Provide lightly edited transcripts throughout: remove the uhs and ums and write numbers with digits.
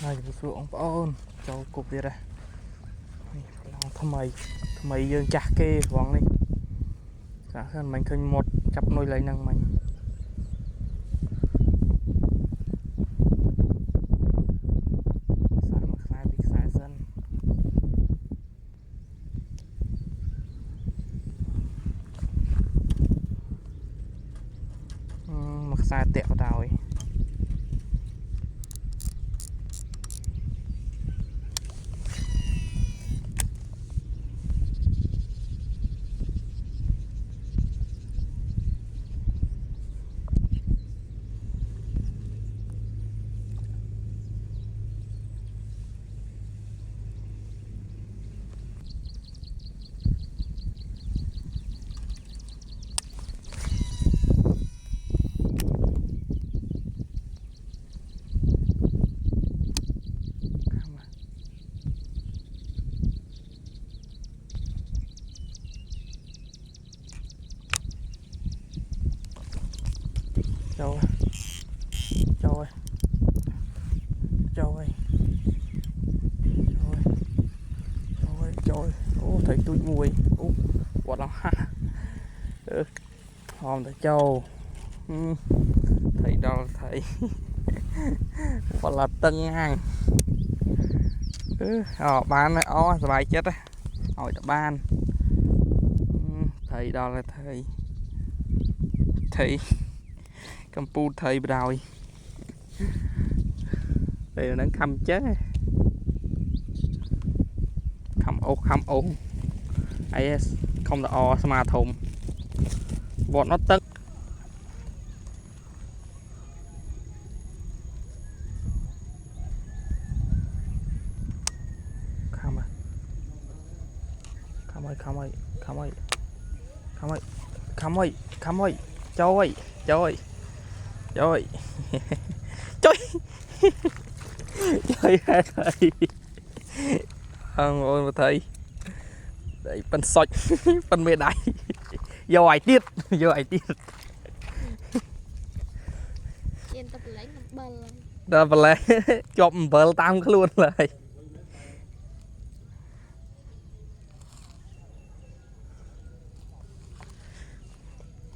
Này bị xuống ôn cho cục đi ra thầm mày dương chặt cái vòng này cả thân mình khinh một chắp nuôi lấy năng mình sai bị sai dân mặc sai tẹo rồi Châu ơi, Châu ơi, Châu ơi, Châu ơi, Châu ơi, Châu ơi, ô thấy tụi mùi, ô, quạt lắm ha, hòm thấy Châu, thấy đâu thấy, quạt là tân ngang, bán này, bài chết á, hỏi đã ban, thấy đâu là thấy. Cầm pu thầy rồi đây là nó khăm chế khăm ố ấy không là o mà thùng bọn nó tức khăm ơi khăm ơi khăm ơi khăm ơi khăm ơi khăm ơi khăm ơi Châu ơi Châu ơi trời trời trời ơi thầy ôi mà thầy đấy phần soi phần mê đáy giỏi tiết đó và lại chọc bờ tam luôn lại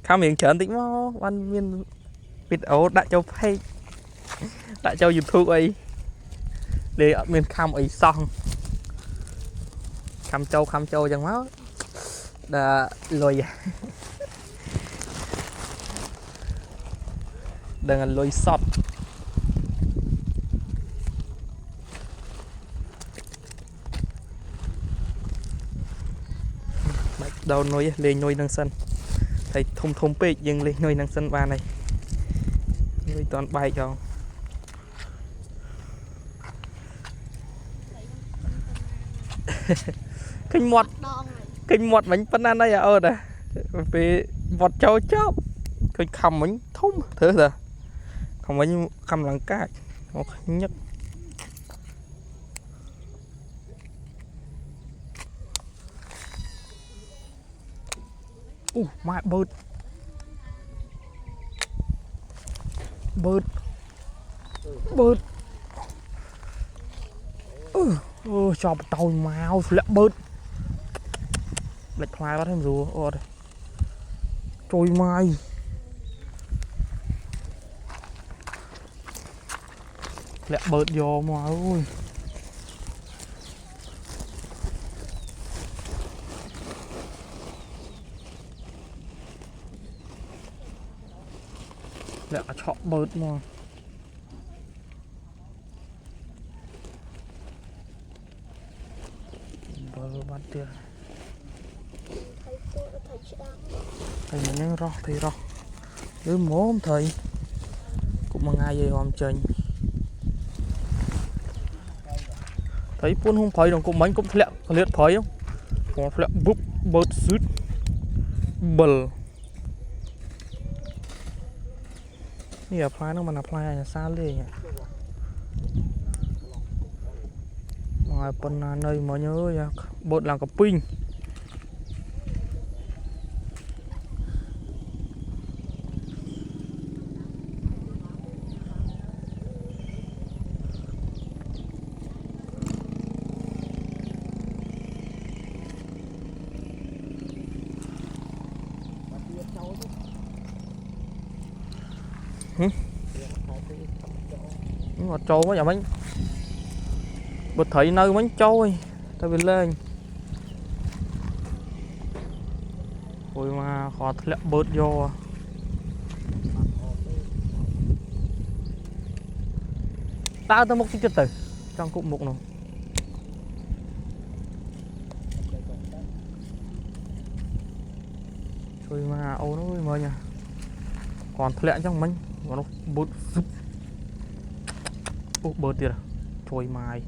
khám miệng trởn tính mò văn viên video đã cho pay đã cho YouTube ấy để ở miền khăm ấy xong khăm châu chẳng máu đã lôi đừng là lôi sọt đầu nuôi lên nuôi năng sân thầy thông pe dừng lên nuôi năng sân ba này nuôi toàn bay cho kinh mọt bánh phân ăn đây à nè vì vọt châu chóp kinh khăm bánh thông thứ rồi không bánh khăm lăng cá nhất mẹ bớt chọc tàu màu lẹ bớt lệch hoài bắt thêm rùa trôi mai lẹ bớt vô mà ơi lẹ chọc bớt mà bắt chưa thầy mình nhớ rõ thì rõ cứ mố không thầy cũng mà ngay về hôm trình thấy phun không phải đồng cũng mấy cũng lẹ liệt phải không còn lẹ bút bớt sứt bờนี่apply nó mà apply là xa liền nhỉ ngoài phần nơi mà nhớ ya bột làm cà pinh mà trâu quá giờ mấy bật thấy nơi mấy trâu ta về lên rồi mà khó lẹ bớt vô tao tao một cái chết tử trong cụm một nó rồi mà ô nó mới nha còn lẹ trong mấy nó bớt bớt đi rồi trôi mài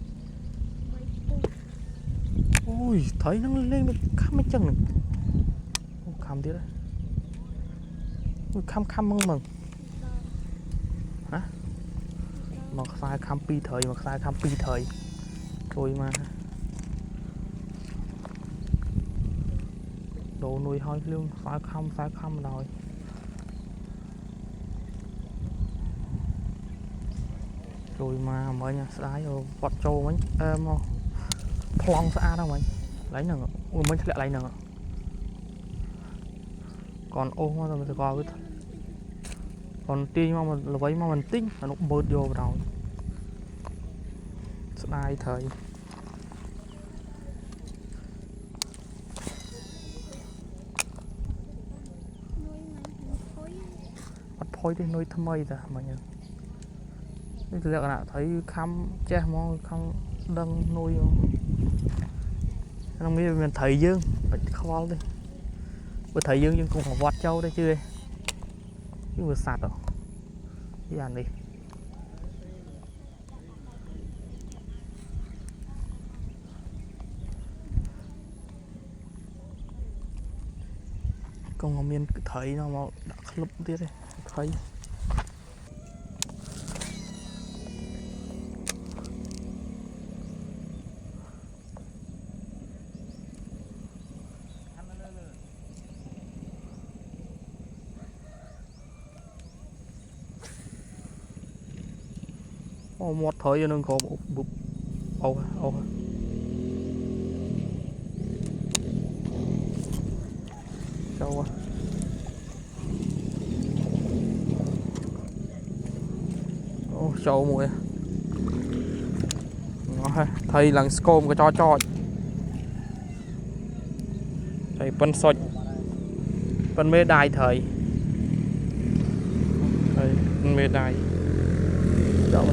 ôi thấy nó lên khăm mấy chân này khăm tí đấy khăm khăm mừng hả mà sai khăm pi thời mà sai khăm pi thời trôi mà đồ nuôi hơi luôn sai khăm rồi rồi mà mới nha sai rồi vọt trâu mấy em plong xa đâu mày lấy nè ui mới lại lấy nè còn ôm mà mình sẽ coi cái còn ti mà mình lấy mà mình tính là nó bớt vô rồi sai thời bắt phôi đi nuôi thâm mây ra mà nhỉ cái liệu nào thấy khăm che mong không đâm nuôi không biết mình thấy dương phải khó đi vừa thấy dương nhưng cũng có vọt trâu đây chưa chứ vừa sạt rồi cái gì đi còn có miền thấy nó mà đã lúc tiếp đây thấy một thời nó có một bụp ô trâu trâu mùi thầy lần scom cái cho thầy phân soi phân mê đài thầy mê đài đâu